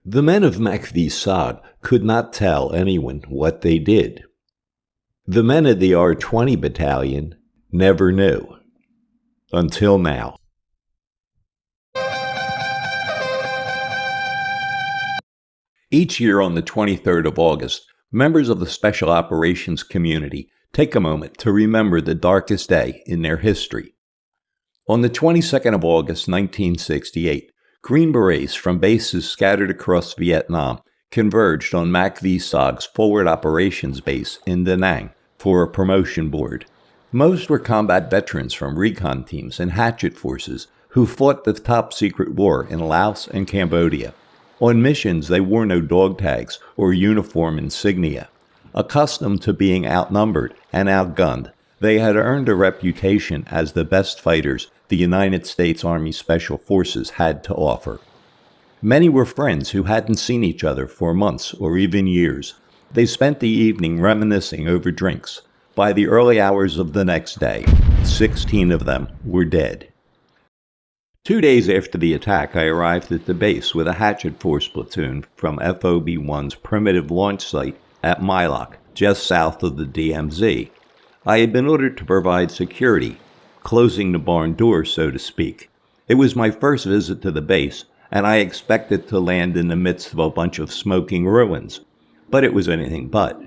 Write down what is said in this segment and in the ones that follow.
The men of MACV-SOG could not tell anyone what they did. The men of the R-20 battalion never knew. Until now. Each year on the 23rd of August, members of the Special Operations community take a moment to remember the darkest day in their history. On the 22nd of August 1968, Green Berets from bases scattered across Vietnam converged on MACV-SOG's forward operations base in Da Nang for a promotion board. Most were combat veterans from recon teams and hatchet forces who fought the top-secret war in Laos and Cambodia. On missions, they wore no dog tags or uniform insignia. Accustomed to being outnumbered and outgunned, they had earned a reputation as the best fighters the United States Army Special Forces had to offer. Many were friends who hadn't seen each other for months or even years. They spent the evening reminiscing over drinks. By the early hours of the next day, 16 of them were dead. 2 days after the attack, I arrived at the base with a hatchet force platoon from FOB-1's primitive launch site at My Loc, just south of the DMZ. I had been ordered to provide security, closing the barn door, so to speak. It was my first visit to the base, and I expected to land in the midst of a bunch of smoking ruins. But it was anything but.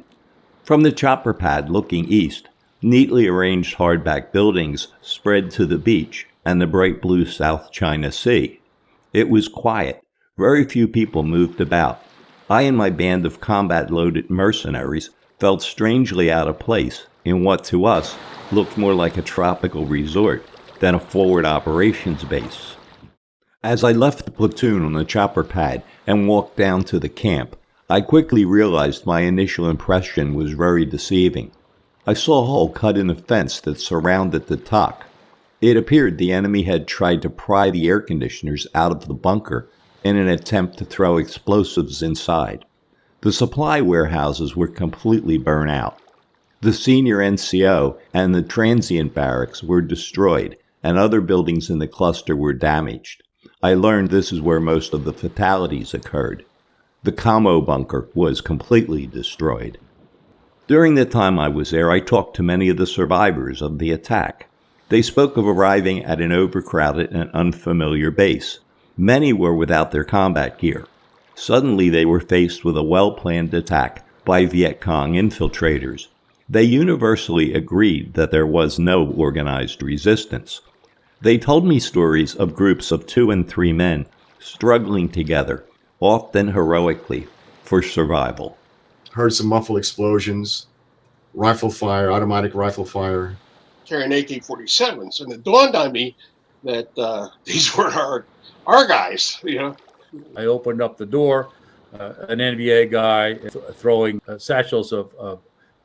From the chopper pad looking east, neatly arranged hardback buildings spread to the beach and the bright blue South China Sea. It was quiet. Very few people moved about. I and my band of combat-loaded mercenaries felt strangely out of place in what to us looked more like a tropical resort than a forward operations base. As I left the platoon on the chopper pad and walked down to the camp, I quickly realized my initial impression was very deceiving. I saw a hole cut in the fence that surrounded the TOC. It appeared the enemy had tried to pry the air conditioners out of the bunker in an attempt to throw explosives inside. The supply warehouses were completely burnt out. The senior NCO and the transient barracks were destroyed, and other buildings in the cluster were damaged. I learned this is where most of the fatalities occurred. The Camo bunker was completely destroyed. During the time I was there, I talked to many of the survivors of the attack. They spoke of arriving at an overcrowded and unfamiliar base. Many were without their combat gear. Suddenly they were faced with a well-planned attack by Viet Cong infiltrators. They universally agreed that there was no organized resistance. They told me stories of groups of 2 and 3 men struggling together, often heroically, for survival. Heard some muffled explosions, rifle fire, automatic rifle fire. Carrying AK-47s, and it dawned on me that these were our guys, you know. I opened up the door, an NBA guy throwing satchels of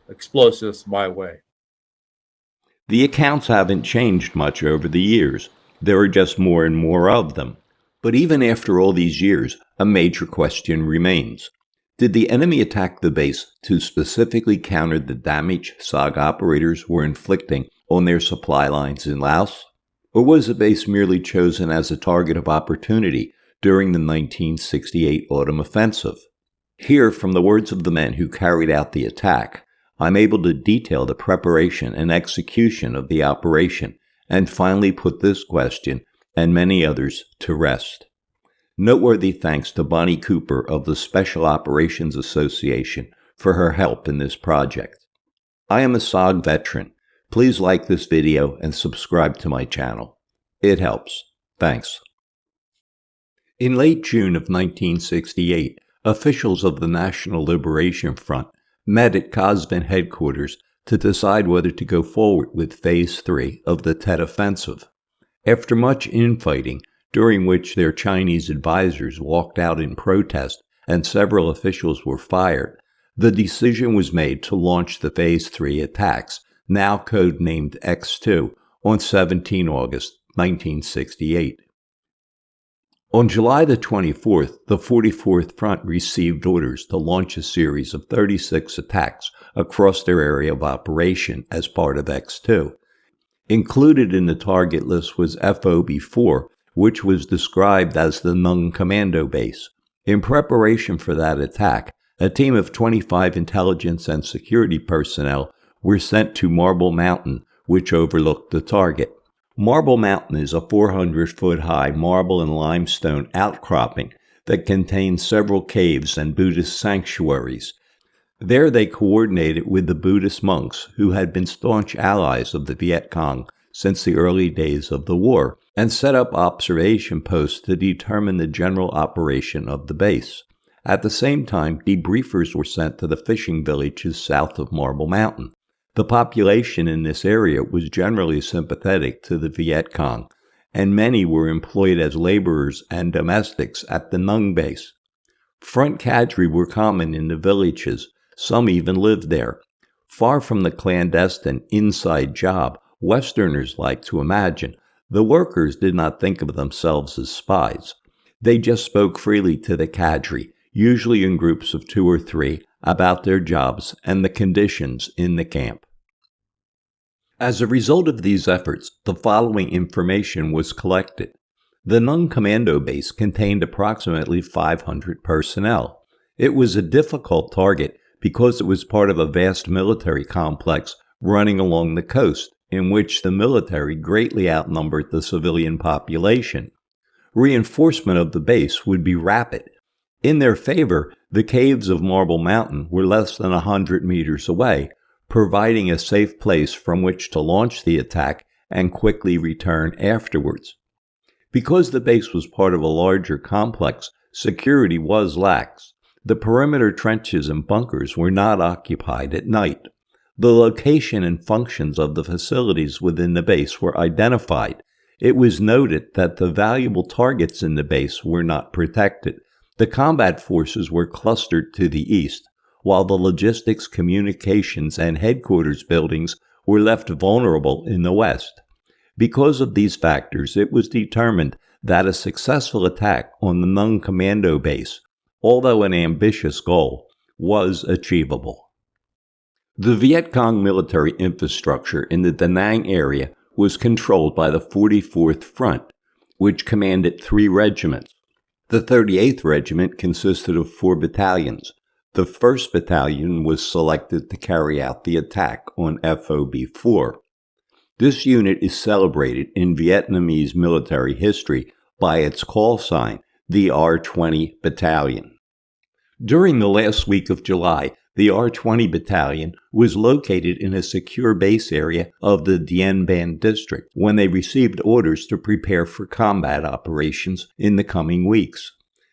explosives my way. The accounts haven't changed much over the years. There are just more and more of them. But even after all these years, a major question remains. Did the enemy attack the base to specifically counter the damage SOG operators were inflicting on their supply lines in Laos? Or was the base merely chosen as a target of opportunity during the 1968 autumn offensive? Here, from the words of the men who carried out the attack, I'm able to detail the preparation and execution of the operation and finally put this question and many others to rest. Noteworthy thanks to Bonnie Cooper of the Special Operations Association for her help in this project. I am a SOG veteran. Please like this video and subscribe to my channel. It helps. Thanks. In late June of 1968, officials of the National Liberation Front met at Cosvin headquarters to decide whether to go forward with Phase 3 of the Tet Offensive. After much infighting, during which their Chinese advisors walked out in protest and several officials were fired, the decision was made to launch the Phase 3 attacks, now codenamed X2, on 17 August 1968. On July the 24th, the 44th Front received orders to launch a series of 36 attacks across their area of operation as part of X2. Included in the target list was FOB-4, which was described as the Nung Commando Base. In preparation for that attack, a team of 25 intelligence and security personnel were sent to Marble Mountain, which overlooked the target. Marble Mountain is a 400-foot-high marble and limestone outcropping that contains several caves and Buddhist sanctuaries. There they coordinated with the Buddhist monks who had been staunch allies of the Viet Cong since the early days of the war, and set up observation posts to determine the general operation of the base. At the same time, debriefers were sent to the fishing villages south of Marble Mountain. The population in this area was generally sympathetic to the Viet Cong, and many were employed as laborers and domestics at the Nung base. Front cadre were common in the villages. Some even lived there. Far from the clandestine inside job Westerners like to imagine, the workers did not think of themselves as spies. They just spoke freely to the cadre, usually in groups of 2 or 3, about their jobs and the conditions in the camp. As a result of these efforts, the following information was collected. The Nung Commando Base contained approximately 500 personnel. It was a difficult target because it was part of a vast military complex running along the coast, in which the military greatly outnumbered the civilian population. Reinforcement of the base would be rapid. In their favor, the caves of Marble Mountain were less than 100 meters away, providing a safe place from which to launch the attack and quickly return afterwards. Because the base was part of a larger complex, security was lax. The perimeter trenches and bunkers were not occupied at night. The location and functions of the facilities within the base were identified. It was noted that the valuable targets in the base were not protected. The combat forces were clustered to the east, while the logistics, communications, and headquarters buildings were left vulnerable in the west. Because of these factors, it was determined that a successful attack on the Nung Commando Base, although an ambitious goal, was achievable. The Viet Cong military infrastructure in the Da Nang area was controlled by the 44th Front, which commanded 3 regiments. The 38th Regiment consisted of 4 battalions. The 1st Battalion was selected to carry out the attack on FOB-4. This unit is celebrated in Vietnamese military history by its call sign, the R-20 Battalion. During the last week of July, the R-20 Battalion was located in a secure base area of the Dien Ban district when they received orders to prepare for combat operations in the coming weeks.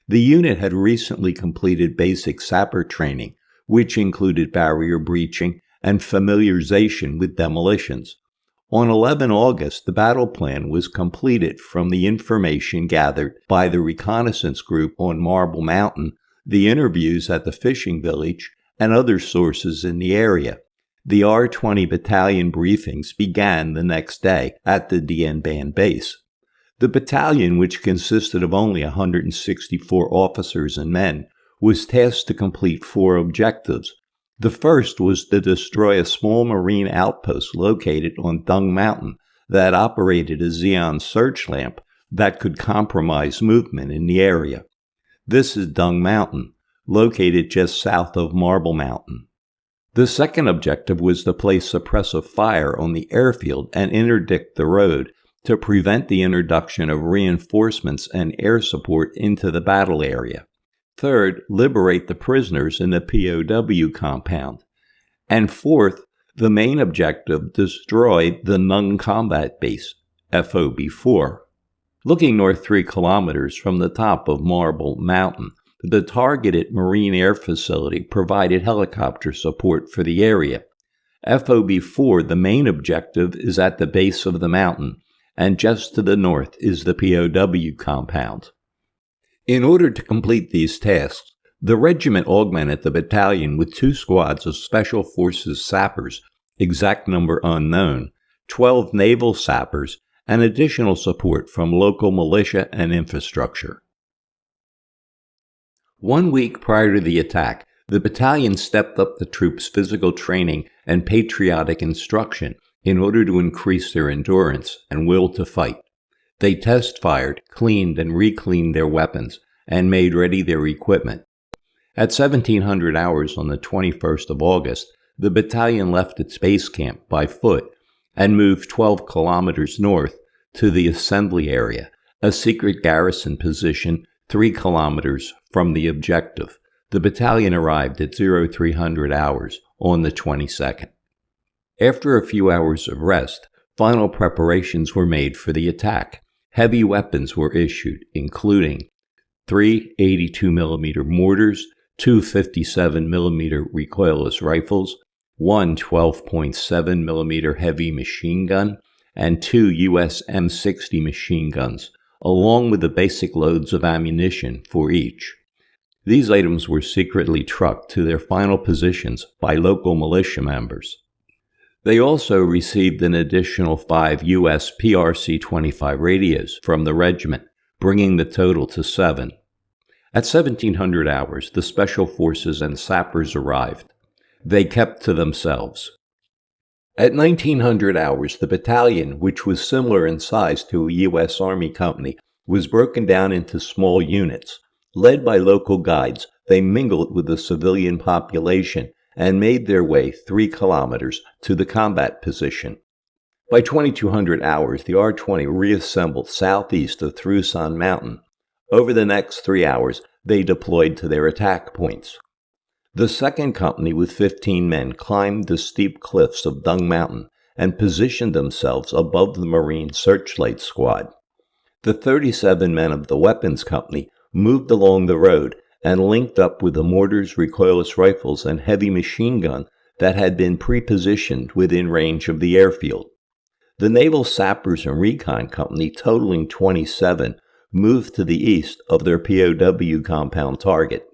The unit had recently completed basic sapper training, which included barrier breaching and familiarization with demolitions. On 11 August, the battle plan was completed from the information gathered by the reconnaissance group on Marble Mountain, the interviews at the fishing village, and other sources in the area. The R-20 Battalion briefings began the next day at the Dien Ban base. The battalion, which consisted of only 164 officers and men, was tasked to complete 4 objectives. The first was to destroy a small marine outpost located on Dung Mountain that operated a xenon search lamp that could compromise movement in the area. This is Dung Mountain, located just south of Marble Mountain. The second objective was to place suppressive fire on the airfield and interdict the road to prevent the introduction of reinforcements and air support into the battle area. Third, liberate the prisoners in the POW compound. And fourth, the main objective, destroy the Nung Combat Base, FOB-4. Looking north 3 kilometers from the top of Marble Mountain, the targeted Marine Air Facility provided helicopter support for the area. FOB-4, the main objective, is at the base of the mountain, and just to the north is the POW compound. In order to complete these tasks, the regiment augmented the battalion with 2 squads of Special Forces sappers, exact number unknown, 12 naval sappers, and additional support from local militia and infrastructure. 1 week prior to the attack, the battalion stepped up the troops' physical training and patriotic instruction in order to increase their endurance and will to fight. They test-fired, cleaned, and re-cleaned their weapons, and made ready their equipment. At 1700 hours on the 21st of August, the battalion left its base camp by foot and moved 12 kilometers north to the assembly area, a secret garrison position 3 kilometers from the objective. The battalion arrived at 0300 hours on the 22nd. After a few hours of rest, final preparations were made for the attack. Heavy weapons were issued, including 3 82mm mortars, 2 57mm recoilless rifles, 1 12.7mm heavy machine gun, and 2 US M60 machine guns, along with the basic loads of ammunition for each. These items were secretly trucked to their final positions by local militia members. They also received an additional 5 US PRC-25 radios from the regiment, bringing the total to 7. At 1700 hours, the Special Forces and sappers arrived. They kept to themselves. At 1900 hours, the battalion, which was similar in size to a U.S. Army company, was broken down into small units. Led by local guides, they mingled with the civilian population and made their way 3 kilometers to the combat position. By 2200 hours, the R-20 reassembled southeast of Sahn Mountain. Over the next 3 hours, they deployed to their attack points. The 2nd Company, with 15 men, climbed the steep cliffs of Dung Mountain and positioned themselves above the Marine Searchlight Squad. The 37 men of the Weapons Company moved along the road and linked up with the mortars, recoilless rifles, and heavy machine gun that had been pre-positioned within range of the airfield. The Naval Sappers and Recon Company, totaling 27, moved to the east of their POW compound target.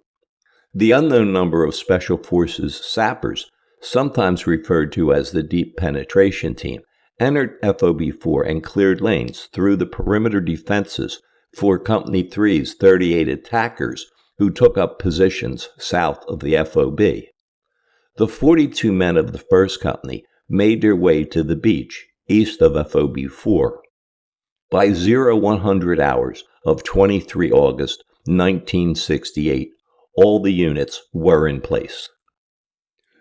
The unknown number of Special Forces sappers, sometimes referred to as the Deep Penetration Team, entered FOB-4 and cleared lanes through the perimeter defenses for Company 3's 38 attackers, who took up positions south of the FOB. The 42 men of the 1st Company made their way to the beach east of FOB-4. By 0100 hours of 23 August 1968, all the units were in place.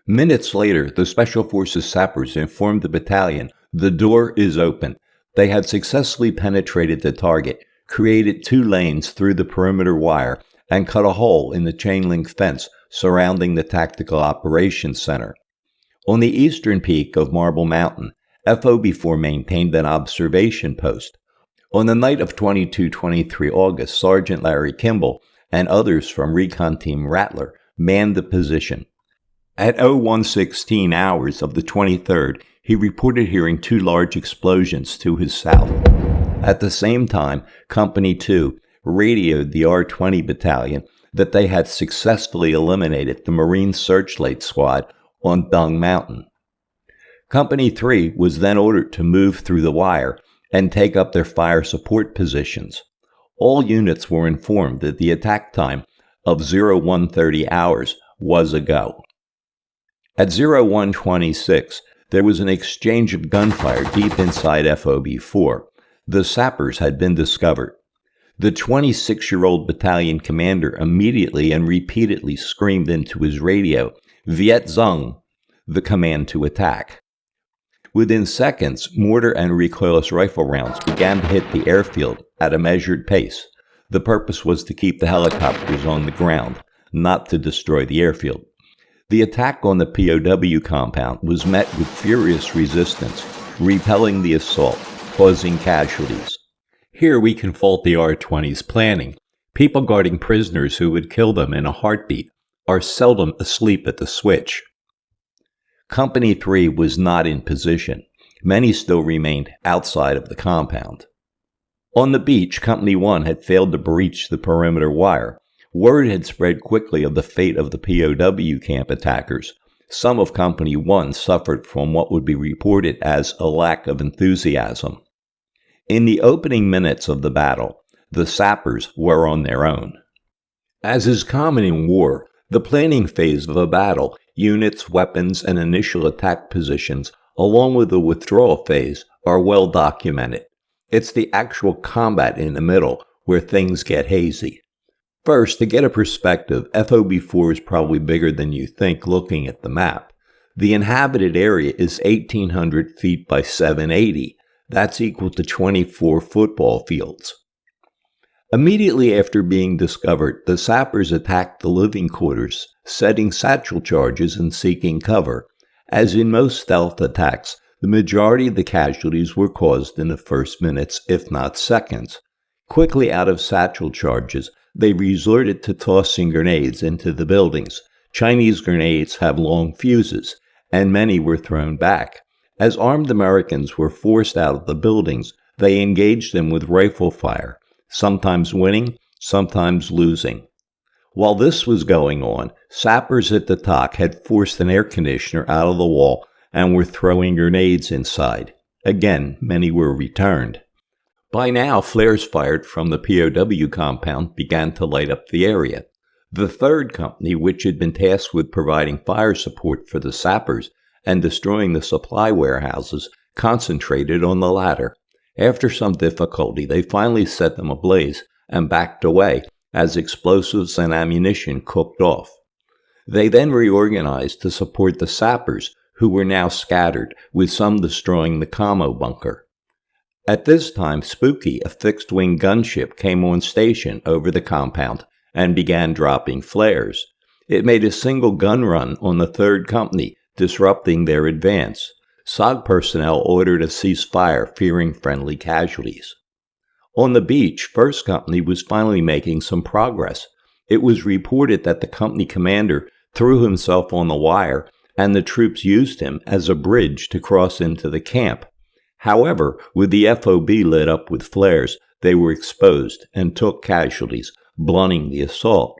Minutes later, the Special Forces sappers informed the battalion, "The door is open." They had successfully penetrated the target, created 2 lanes through the perimeter wire, and cut a hole in the chain-link fence surrounding the Tactical Operations Center. On the eastern peak of Marble Mountain, FOB-4 maintained an observation post. On the night of 22-23 August, Sergeant Larry Kimball and others from Recon Team Rattler manned the position. At 0116 hours of the 23rd, he reported hearing 2 large explosions to his south. At the same time, Company 2 radioed the R-20 battalion that they had successfully eliminated the Marine Searchlight Squad on Dung Mountain. Company 3 was then ordered to move through the wire and take up their fire support positions. All units were informed that the attack time of 0130 hours was a go. At 0126, there was an exchange of gunfire deep inside FOB-4. The sappers had been discovered. The 26-year-old battalion commander immediately and repeatedly screamed into his radio, "Viet Cong," the command to attack. Within seconds, mortar and recoilless rifle rounds began to hit the airfield at a measured pace. The purpose was to keep the helicopters on the ground, not to destroy the airfield. The attack on the POW compound was met with furious resistance, repelling the assault, causing casualties. Here we can fault the R-20's planning. People guarding prisoners who would kill them in a heartbeat are seldom asleep at the switch. Company 3 was not in position. Many still remained outside of the compound. On the beach, Company 1 had failed to breach the perimeter wire. Word had spread quickly of the fate of the POW camp attackers. Some of Company 1 suffered from what would be reported as a lack of enthusiasm. In the opening minutes of the battle, the sappers were on their own. As is common in war, the planning phase of a battle, units, weapons, and initial attack positions, along with the withdrawal phase, are well documented. It's the actual combat in the middle where things get hazy. First, to get a perspective, FOB4 is probably bigger than you think looking at the map. The inhabited area is 1,800 feet by 780. That's equal to 24 football fields. Immediately after being discovered, the sappers attacked the living quarters, setting satchel charges and seeking cover. As in most stealth attacks, the majority of the casualties were caused in the first minutes, if not seconds. Quickly out of satchel charges, they resorted to tossing grenades into the buildings. Chinese grenades have long fuses, and many were thrown back. As armed Americans were forced out of the buildings, they engaged them with rifle fire, sometimes winning, sometimes losing. While this was going on, sappers at the TOC had forced an air conditioner out of the wall and were throwing grenades inside. Again, many were returned. By now, flares fired from the POW compound began to light up the area. The third company, which had been tasked with providing fire support for the sappers and destroying the supply warehouses, concentrated on the latter. After some difficulty, they finally set them ablaze and backed away as explosives and ammunition cooked off. They then reorganized to support the sappers, who were now scattered, with some destroying the commo bunker. At this time, Spooky, a fixed-wing gunship, came on station over the compound and began dropping flares. It made a single gun run on the third company, disrupting their advance. SOG personnel ordered a ceasefire, fearing friendly casualties. On the beach, First Company was finally making some progress. It was reported that the company commander threw himself on the wire, and the troops used him as a bridge to cross into the camp. However, with the FOB lit up with flares, they were exposed and took casualties, blunting the assault.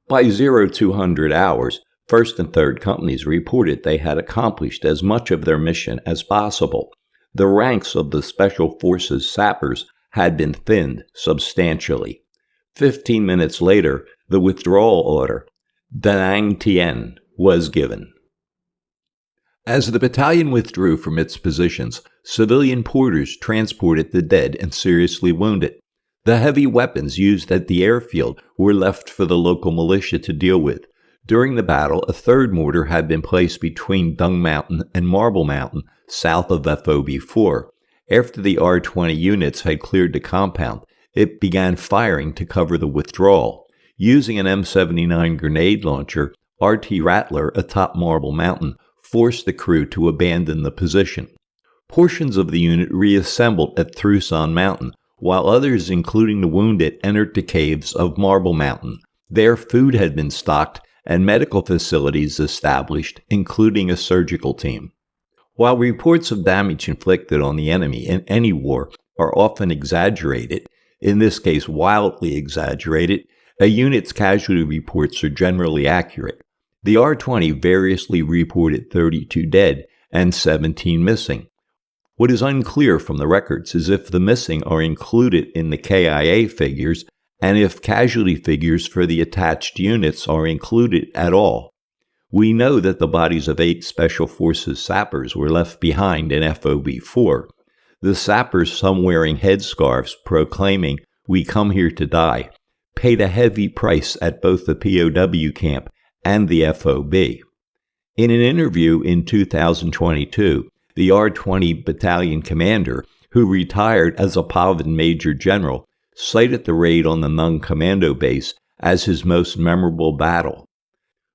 By 0200 hours, First and Third Companies reported they had accomplished as much of their mission as possible. The ranks of the Special Forces sappers had been thinned substantially. 15 minutes later, the withdrawal order, Da Nang Tien, was given. As the battalion withdrew from its positions, civilian porters transported the dead and seriously wounded. The heavy weapons used at the airfield were left for the local militia to deal with. During the battle, a third mortar had been placed between Dung Mountain and Marble Mountain, south of FOB4. After the R-20 units had cleared the compound, it began firing to cover the withdrawal. Using an M79 grenade launcher, RT Rattler atop Marble Mountain forced the crew to abandon the position. Portions of the unit reassembled at Trusan Mountain, while others, including the wounded, entered the caves of Marble Mountain. There, food had been stocked and medical facilities established, including a surgical team. While reports of damage inflicted on the enemy in any war are often exaggerated, in this case wildly exaggerated, a unit's casualty reports are generally accurate. The R-20 variously reported 32 dead and 17 missing. What is unclear from the records is if the missing are included in the KIA figures and if casualty figures for the attached units are included at all. We know that the bodies of 8 Special Forces sappers were left behind in FOB4. The sappers, some wearing headscarves proclaiming, "We come here to die," paid a heavy price at both the POW camp and the FOB. In an interview in 2022, the R-20 battalion commander, who retired as a Pavan Major General, cited the raid on the Nung Commando Base as his most memorable battle.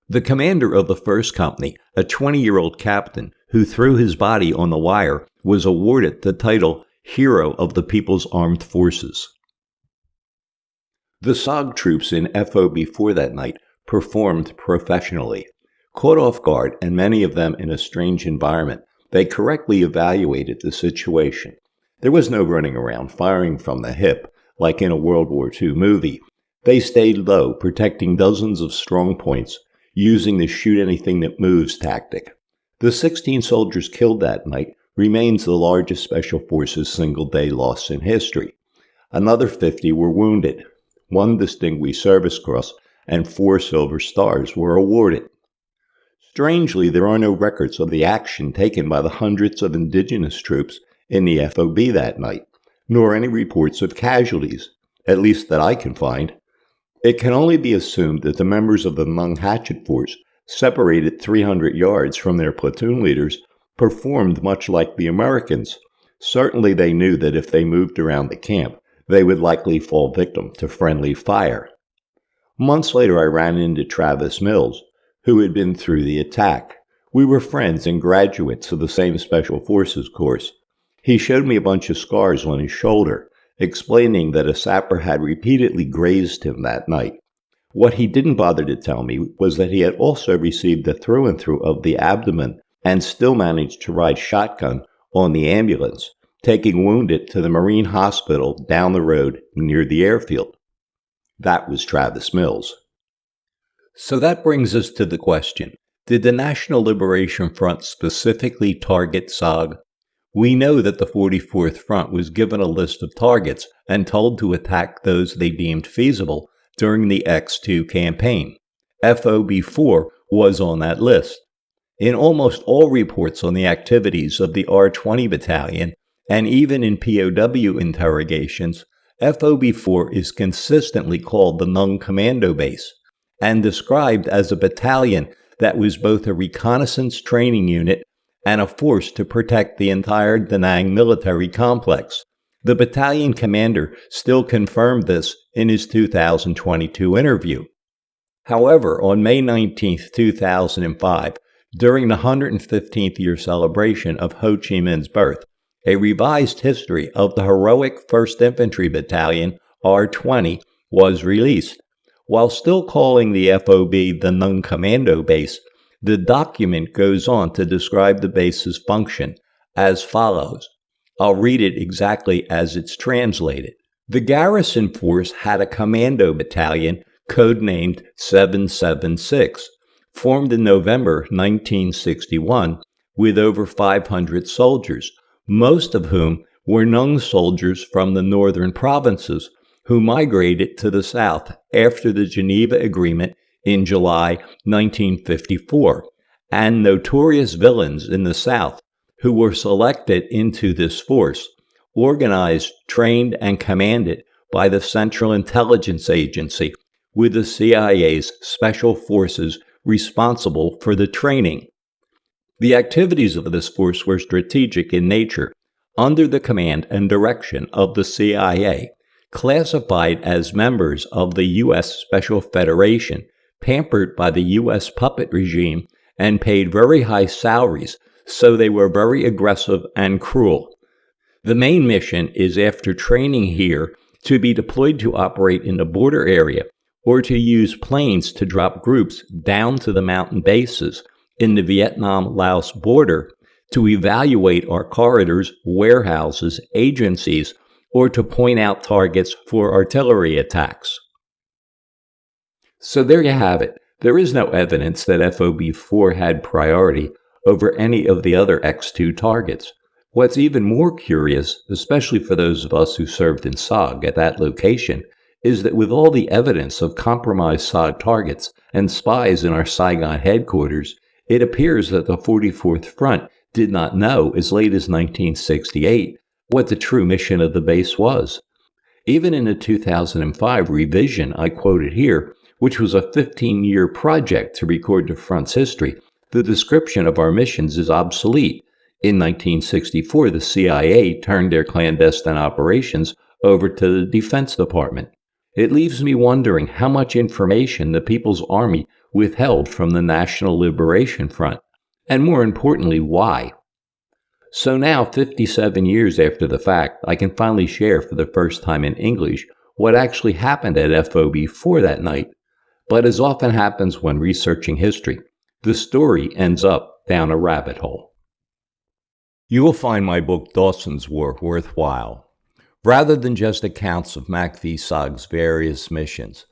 The commander of the First Company, a 20-year-old captain who threw his body on the wire, was awarded the title Hero of the People's Armed Forces. The SOG troops in FOB4 that night performed professionally. Caught off guard, and many of them in a strange environment, they correctly evaluated the situation. There was no running around firing from the hip, like in a World War II movie. They stayed low, protecting dozens of strong points, using the shoot-anything-that-moves tactic. The 16 soldiers killed that night remains the largest Special Forces single-day loss in history. Another 50 were wounded. 1 Distinguished Service Cross and 4 Silver Stars were awarded. Strangely, there are no records of the action taken by the hundreds of indigenous troops in the FOB that night, nor any reports of casualties, at least that I can find. It can only be assumed that the members of the Nung Hatchet Force, separated 300 yards from their platoon leaders, performed much like the Americans. Certainly they knew that if they moved around the camp, they would likely fall victim to friendly fire. Months later, I ran into Travis Mills, who had been through the attack. We were friends and graduates of the same Special Forces course. He showed me a bunch of scars on his shoulder, explaining that a sapper had repeatedly grazed him that night. What he didn't bother to tell me was that he had also received a through-and-through of the abdomen and still managed to ride shotgun on the ambulance, taking wounded to the Marine Hospital down the road near the airfield. That was Travis Mills. So that brings us to the question, did the National Liberation Front specifically target SOG? We know that the 44th Front was given a list of targets and told to attack those they deemed feasible during the X2 campaign. FOB-4 was on that list. In almost all reports on the activities of the R-20 Battalion, and even in POW interrogations, FOB-4 is consistently called the Nung Commando Base, and described as a battalion that was both a reconnaissance training unit and a force to protect the entire Da Nang military complex. The battalion commander still confirmed this in his 2022 interview. However, on May 19, 2005, during the 115th year celebration of Ho Chi Minh's birth, a revised history of the heroic 1st Infantry Battalion, R-20, was released. While still calling the FOB the Nung Commando Base, the document goes on to describe the base's function as follows. I'll read it exactly as it's translated. The garrison force had a commando battalion codenamed 776, formed in November 1961 with over 500 soldiers, most of whom were Nung soldiers from the northern provinces who migrated to the south after the Geneva Agreement in July 1954, and notorious villains in the south who were selected into this force, organized, trained, and commanded by the Central Intelligence Agency, with the CIA's special forces responsible for the training. The activities of this force were strategic in nature, under the command and direction of the CIA, classified as members of the U.S. Special Federation, pampered by the U.S. puppet regime, and paid very high salaries, so they were very aggressive and cruel. The main mission is, after training here, to be deployed to operate in the border area or to use planes to drop groups down to the mountain bases in the Vietnam-Laos border to evaluate our corridors, warehouses, agencies, or to point out targets for artillery attacks. So there you have it. There is no evidence that FOB-4 had priority over any of the other X2 targets. What's even more curious, especially for those of us who served in SOG at that location, is that with all the evidence of compromised SOG targets and spies in our Saigon headquarters, it appears that the 44th Front did not know as late as 1968 what the true mission of the base was. Even in the 2005 revision I quoted here, which was a 15-year project to record the Front's history, the description of our missions is obsolete. In 1964, the CIA turned their clandestine operations over to the Defense Department. It leaves me wondering how much information the People's Army withheld from the National Liberation Front, and more importantly, why. So now, 57 years after the fact, I can finally share for the first time in English what actually happened at FOB-4 that night. But as often happens when researching history, the story ends up down a rabbit hole. You will find my book Dawson's War worthwhile. Rather than just accounts of MACV-SOG's various missions,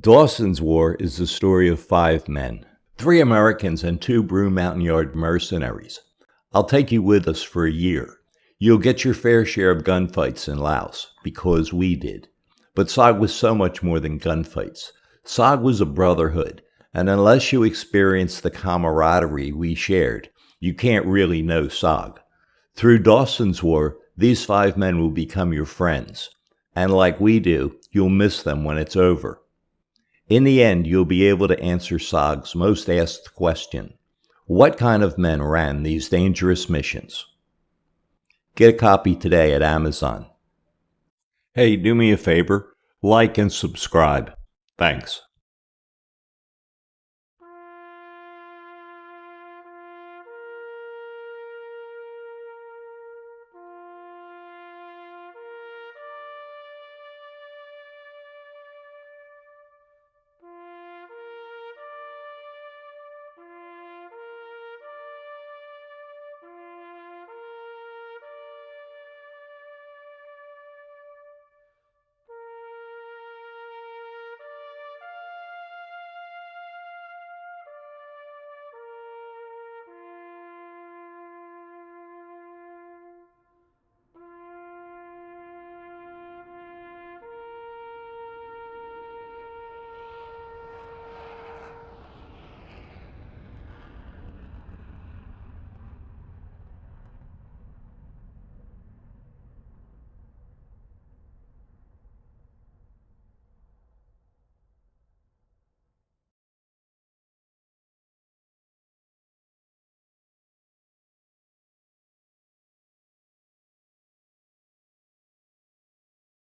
Dawson's War is the story of 5 men, 3 Americans and 2 Broome Mountain Yard mercenaries. I'll take you with us for a year. You'll get your fair share of gunfights in Laos, because we did. But SOG was so much more than gunfights. SOG was a brotherhood, and unless you experience the camaraderie we shared, you can't really know SOG. Through Dawson's War, these 5 men will become your friends, and like we do, you'll miss them when it's over. In the end, you'll be able to answer SOG's most asked question: what kind of men ran these dangerous missions? Get a copy today at Amazon. Hey, do me a favor, like and subscribe. Thanks.